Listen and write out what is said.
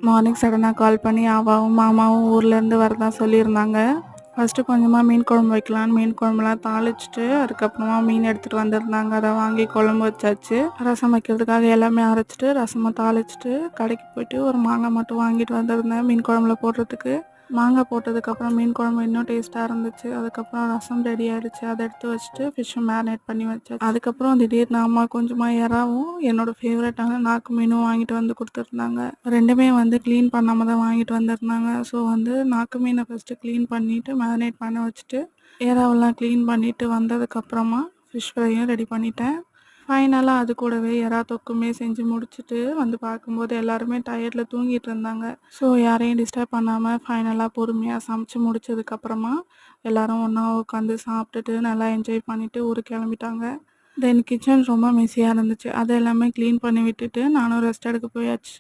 Morning சடனா கால் பண்ணி அவாவும், மாமாவும் ஊர்லேருந்து வரதா சொல்லியிருந்தாங்க. ஃபர்ஸ்ட்டு கொஞ்சமா மீன் குழம்பு வைக்கலான்னு மீன் குழம்புலாம் தாளிச்சுட்டு, அதுக்கப்புறமா மீன் எடுத்துகிட்டு வந்திருந்தாங்க. அத வாங்கி குழம்பு வச்சாச்சு. ரசம் வைக்கிறதுக்காக எல்லாமே அரைச்சிட்டு, ரசமும் தாளிச்சுட்டு, கடைக்கு போயிட்டு ஒரு மாங்காய் மட்டும் வாங்கிட்டு வந்திருந்தேன் மீன் குழம்புல போடுறதுக்கு. மாங்காய் போட்டதுக்கப்புறம் மீன் குழம்பு இன்னும் டேஸ்ட்டாக இருந்துச்சு. அதுக்கப்புறம் ரசம் ரெடி ஆகிடுச்சு. அதை எடுத்து வச்சுட்டு ஃபிஷ்ஷும் மேரினேட் பண்ணி வச்சாச்சு. அதுக்கப்புறம் திடீர்னு அம்மா கொஞ்சமாக இறாவும் என்னோடய ஃபேவரட்டான நாக்கு மீனும் வாங்கிட்டு வந்து கொடுத்துருந்தாங்க. ரெண்டுமே வந்து க்ளீன் பண்ணாமல் தான் வாங்கிட்டு வந்திருந்தாங்க. ஸோ வந்து நாக்கு மீனை ஃபஸ்ட்டு க்ளீன் பண்ணிவிட்டு மேரினேட் பண்ண வச்சுட்டு, இறாவெல்லாம் க்ளீன் பண்ணிவிட்டு வந்ததுக்கப்புறமா ஃபிஷ் ஃப்ரையும் ரெடி பண்ணிட்டேன். ஃபைனலாக அது கூடவே எறா தொக்குமே செஞ்சு முடிச்சுட்டு வந்து பார்க்கும்போது எல்லாருமே டயர்டில் தூங்கிட்டு இருந்தாங்க. ஸோ யாரையும் டிஸ்டர்ப் பண்ணாமல் ஃபைனலாக பொறுமையாக சமைச்சு முடிச்சதுக்கப்புறமா எல்லோரும் ஒன்றா உட்காந்து சாப்பிட்டுட்டு நல்லா என்ஜாய் பண்ணிவிட்டு ஊருக்கு கிளம்பிட்டாங்க. தென் கிச்சன் ரொம்ப மெஸ்ஸியாக இருந்துச்சு. அது எல்லாமே க்ளீன் பண்ணி விட்டுட்டு நானும் ரெஸ்ட் எடுக்க போயாச்சு.